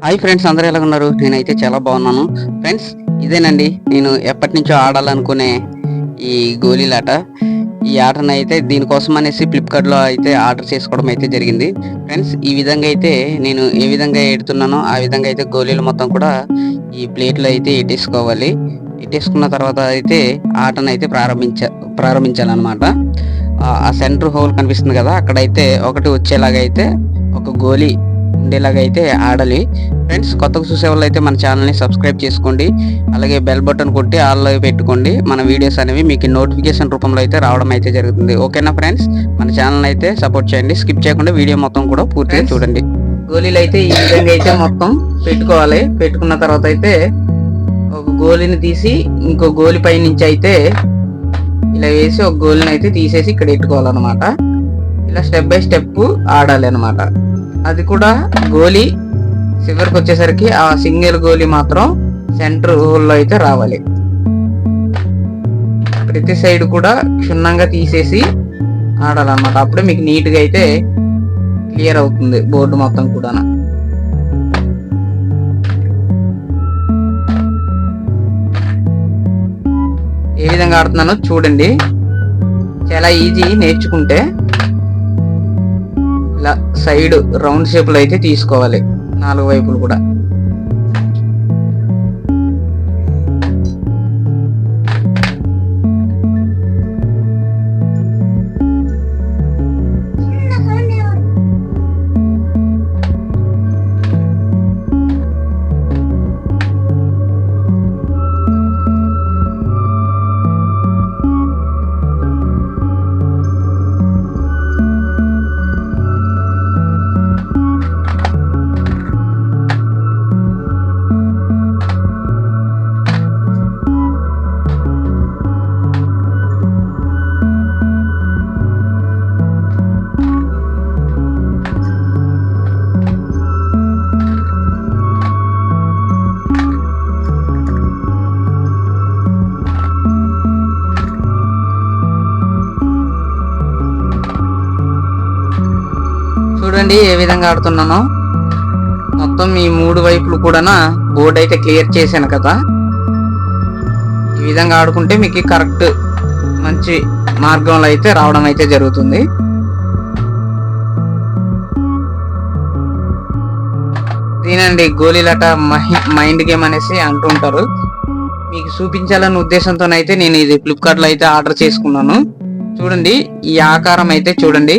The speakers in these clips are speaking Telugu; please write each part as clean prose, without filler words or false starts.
హాయ్ ఫ్రెండ్స్, అందరూ ఎలా ఉన్నారు? నేనైతే చాలా బాగున్నాను. ఫ్రెండ్స్, ఇదేనండి నేను ఎప్పటి నుంచో ఆడాలనుకునే ఈ గోళీలాట. ఈ ఆటనైతే దీనికోసం అనేసి ఫ్లిప్కార్ట్లో అయితే ఆర్డర్ చేసుకోవడం అయితే జరిగింది. ఫ్రెండ్స్, ఈ విధంగా అయితే నేను ఏ విధంగా ఎడుతున్నానో ఆ విధంగా అయితే గోళీలు మొత్తం కూడా ఈ ప్లేట్లో అయితే ఎట్టేసుకోవాలి. ఎట్టేసుకున్న తర్వాత అయితే ఆటనైతే ప్రారంభించాలన్నమాట. ఆ సెంటర్ హోల్ కనిపిస్తుంది కదా, అక్కడైతే ఒకటి వచ్చేలాగా అయితే ఒక గోలీ ఉండేలాగా అయితే ఆడాలి. ఫ్రెండ్స్, కొత్తగా చూసే వాళ్ళు అయితే మన ఛానల్ని సబ్స్క్రైబ్ చేసుకోండి. అలాగే బెల్ బటన్ కొట్టి ఆల్లో పెట్టుకోండి. మన వీడియోస్ అనేవి మీకు నోటిఫికేషన్ రూపంలో అయితే రావడం అయితే జరుగుతుంది. ఓకేనా ఫ్రెండ్స్? మన ఛానల్ అయితే సపోర్ట్ చేయండి. స్కిప్ చేయకుండా వీడియో మొత్తం కూడా పూర్తిగా చూడండి. గోళీలు అయితే ఈ విధంగా అయితే మొత్తం పెట్టుకోవాలి. పెట్టుకున్న తర్వాత అయితే ఒక గోళీని తీసి ఇంకో గోళీ పై నుంచి అయితే ఇలా వేసి ఒక గోళీని అయితే తీసేసి ఇక్కడ పెట్టుకోవాలన్నమాట. ఇలా స్టెప్ బై స్టెప్ ఆడాలి అనమాట. అది కూడా గోలీ చివరికి వచ్చేసరికి ఆ సింగిల్ గోలీ మాత్రం సెంటర్ హోల్లో అయితే రావాలి. ప్రతి సైడ్ కూడా క్షుణ్ణంగా తీసేసి ఆడాలన్నమాట. అప్పుడే మీకు నీట్గా అయితే క్లియర్ అవుతుంది బోర్డు మొత్తం కూడా. ఏ విధంగా ఆడుతున్నానో చూడండి. చాలా ఈజీ నేర్చుకుంటే. ఇలా సైడ్ రౌండ్ షేప్ లో అయితే తీసుకోవాలి 4 వైపులు కూడా. చూడండి ఏ విధంగా ఆడుతున్నానో. మొత్తం ఈ 3 వైపులు కూడా బోర్డు అయితే క్లియర్ చేశాను కదా. ఈ విధంగా ఆడుకుంటే మీకు కరెక్ట్ మంచి మార్గంలో అయితే రావడం అయితే జరుగుతుంది. దీనండి గోళీలాట మైండ్ గేమ్ అనేసి అంటుంటారు. మీకు చూపించాలన్న ఉద్దేశంతోనైతే నేను ఇది ఫ్లిప్కార్ట్లో అయితే ఆర్డర్ చేసుకున్నాను. చూడండి ఈ ఆకారం అయితే చూడండి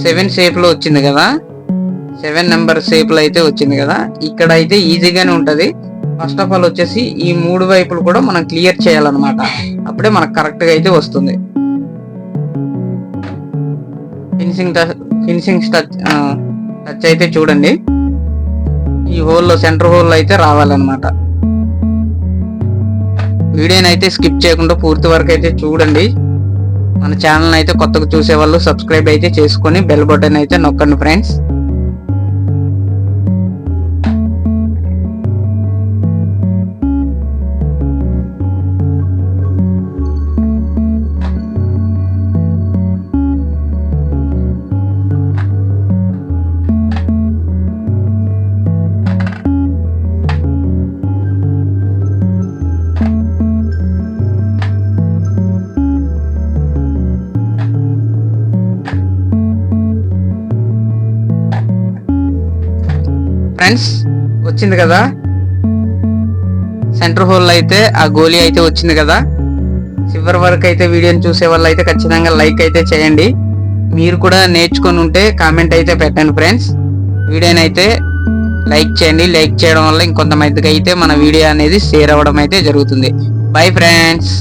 7 షేప్ లో వచ్చింది కదా. 7 నెంబర్ షేప్ లో అయితే వచ్చింది కదా. ఇక్కడ అయితే ఈజీగానే ఉంటది. ఫస్ట్ ఆఫ్ ఆల్ వచ్చేసి ఈ 3 వైపులు కూడా మనం క్లియర్ చేయాలన్నమాట. అప్పుడే మనకు కరెక్ట్ గా అయితే వస్తుంది. ఫినిషింగ్ టచ్ అయితే చూడండి ఈ హోల్లో సెంటర్ హోల్ అయితే రావాలన్నమాట. వీడియోని అయితే స్కిప్ చేయకుండా పూర్తి వరకు అయితే చూడండి. మన ఛానల్ అయితే కొత్తగా చూసే వాళ్ళు సబ్స్క్రైబ్ అయితే చేసుకొని బెల్ బటన్ అయితే నొక్కండి ఫ్రెండ్స్. ఫ్రెండ్స్, వచ్చింది కదా సెంటర్ హోల్ అయితే ఆ గోలీ అయితే వచ్చింది కదా. చివరి వరకు అయితే వీడియోని చూసే వాళ్ళు అయితే ఖచ్చితంగా లైక్ అయితే చేయండి. మీరు కూడా నేర్చుకొని ఉంటే కామెంట్ అయితే పెట్టండి ఫ్రెండ్స్. వీడియోని అయితే లైక్ చేయండి. లైక్ చేయడం వల్ల ఇంకొంతమందికి అయితే మన వీడియో అనేది షేర్ అవ్వడం అయితే జరుగుతుంది. Bye friends.